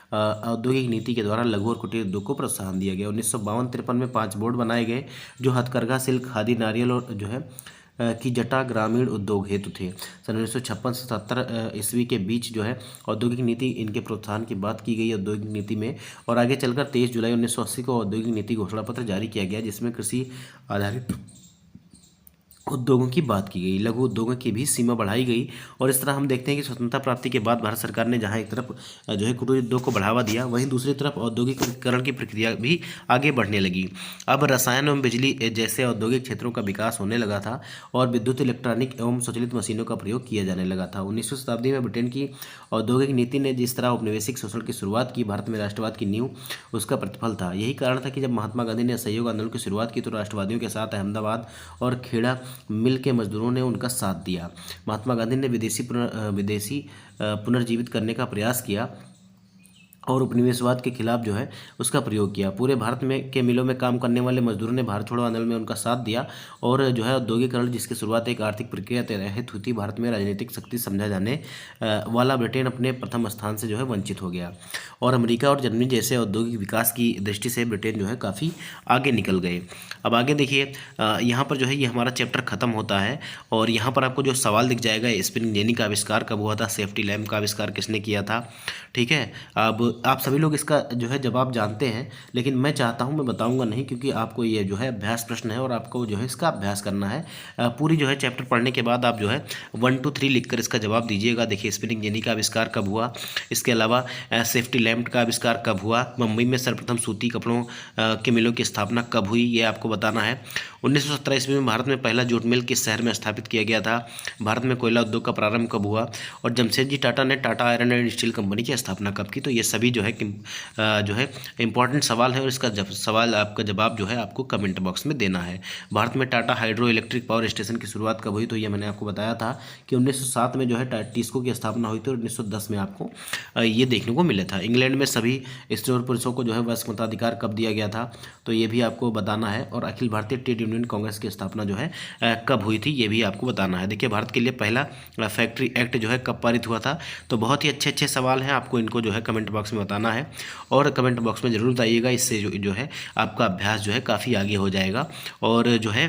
औद्योगिक नीति के द्वारा लघु और कुटीर उद्योग को प्रोत्साहन दिया गया। 1952-53 में 5 बोर्ड बनाए गए जो हथकरघा, सिल्क, खादी, नारियल और जो है की जटा ग्रामीण उद्योग हेतु थे। सन 1956 से 77 ईस्वी के बीच जो है औद्योगिक नीति इनके प्रोत्साहन की बात की गई औद्योगिक नीति में। और आगे चलकर 23 जुलाई 1980 को औद्योगिक नीति घोषणा पत्र जारी किया गया, जिसमें कृषि आधारित उद्योगों की बात की गई, लघु उद्योगों की भी सीमा बढ़ाई गई। और इस तरह हम देखते हैं कि स्वतंत्रता प्राप्ति के बाद भारत सरकार ने जहां एक तरफ जो है कुटीर उद्योग को बढ़ावा दिया, वहीं दूसरी तरफ औद्योगिकीकरण की प्रक्रिया भी आगे बढ़ने लगी। अब रसायन एवं बिजली जैसे औद्योगिक क्षेत्रों का विकास होने लगा था और विद्युत, इलेक्ट्रॉनिक एवं स्वचालित मशीनों का प्रयोग किया जाने लगा था। 19वीं शताब्दी में ब्रिटेन की औद्योगिक नीति ने जिस तरह औपनिवेशिक शोषण की शुरुआत की, भारत में राष्ट्रवाद की नींव उसका प्रतिफल था। यही कारण था कि जब महात्मा गांधी ने असहयोग आंदोलन की शुरुआत की तो राष्ट्रवादियों के साथ अहमदाबाद और खेड़ा मिल के मजदूरों ने उनका साथ दिया। महात्मा गांधी ने विदेशी पुनर्जीवित करने का प्रयास किया और उपनिवेशवाद के खिलाफ जो है उसका प्रयोग किया। पूरे भारत में के मिलों में काम करने वाले मजदूरों ने भारत छोड़ो आंदोलन में उनका साथ दिया और जो है औद्योगिकरण, जिसकी शुरुआत एक आर्थिक प्रक्रिया के तहत हुई थी, भारत में राजनीतिक शक्ति समझा जाने वाला ब्रिटेन अपने प्रथम स्थान से जो है वंचित हो गया। और अमेरिका और जर्मनी जैसे औद्योगिक विकास की दृष्टि से ब्रिटेन जो है काफ़ी आगे निकल गए। अब आगे देखिए, यहाँ पर जो है ये हमारा चैप्टर खत्म होता है और यहाँ पर आपको जो सवाल दिख जाएगा, स्पिनिंग जेनी का आविष्कार कब हुआ था, सेफ्टी लैम्प का आविष्कार किसने किया था। ठीक है, अब आप सभी लोग इसका जो है जवाब जानते हैं, लेकिन मैं चाहता हूं, मैं बताऊंगा नहीं, क्योंकि आपको ये जो है अभ्यास प्रश्न है और आपको जो है इसका अभ्यास करना है। पूरी जो है चैप्टर पढ़ने के बाद आप जो है 1 2 3 लिखकर इसका जवाब दीजिएगा। देखिए, स्पिनिंग जेनी का आविष्कार कब हुआ, इसके अलावा सेफ्टी लैम्प का आविष्कार कब हुआ, मुंबई में सर्वप्रथम सूती कपड़ों के मिलों की स्थापना कब हुई, ये आपको बताना है। 1917 ईस्वी में भारत में पहला जूट मिल किस शहर में स्थापित किया गया था, भारत में कोयला उद्योग का प्रारंभ कब हुआ, और जमशेदजी टाटा ने Tata iron and steel company की स्थापना कब की। तो ये सभी जो है इंपॉर्टेंट सवाल है और इसका सवाल आपका जवाब जो है आपको कमेंट बॉक्स में देना है। भारत में Tata hydro electric power station की शुरुआत कब हुई, तो ये मैंने आपको बताया था कि 1907 में जो है टिस्को की स्थापना हुई थी और 1910 में आपको ये देखने को मिला था। इंग्लैंड में सभी स्त्री और पुरुषों को जो है वयस्क मताधिकार कब दिया गया था, तो ये भी आपको बताना है। और अखिल भारतीय ट्रेड यूनियन कांग्रेस की स्थापना जो है कब हुई थी, ये भी आपको बताना है। देखिए, भारत के लिए पहला फैक्ट्री एक्ट जो है कब पारित हुआ था। तो बहुत ही अच्छे अच्छे सवाल हैं, आपको इनको जो है कमेंट बॉक्स में बताना है और कमेंट बॉक्स में ज़रूर बताइएगा। इससे जो है आपका अभ्यास जो है काफ़ी आगे हो जाएगा और जो है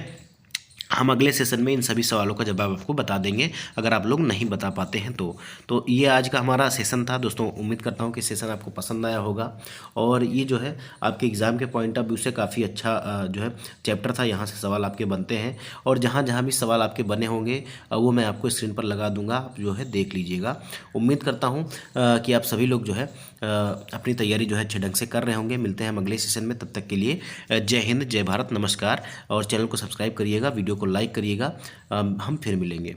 हम अगले सेशन में इन सभी सवालों का जवाब आपको बता देंगे अगर आप लोग नहीं बता पाते हैं तो ये आज का हमारा सेशन था दोस्तों। उम्मीद करता हूँ कि सेशन आपको पसंद आया होगा और ये जो है आपके एग्ज़ाम के पॉइंट ऑफ व्यू से काफ़ी अच्छा जो है चैप्टर था। यहाँ से सवाल आपके बनते हैं और जहाँ जहाँ भी सवाल आपके बने होंगे वो मैं आपको स्क्रीन पर लगा दूंगा, आप जो है देख लीजिएगा। उम्मीद करता हूँ कि आप सभी लोग जो है अपनी तैयारी जो है अच्छे ढंग से कर रहे होंगे। मिलते हैं हम अगले सेशन में, तब तक के लिए जय हिंद, जय भारत, नमस्कार। और चैनल को सब्सक्राइब करिएगा, वीडियो को लाइक करिएगा। हम फिर मिलेंगे।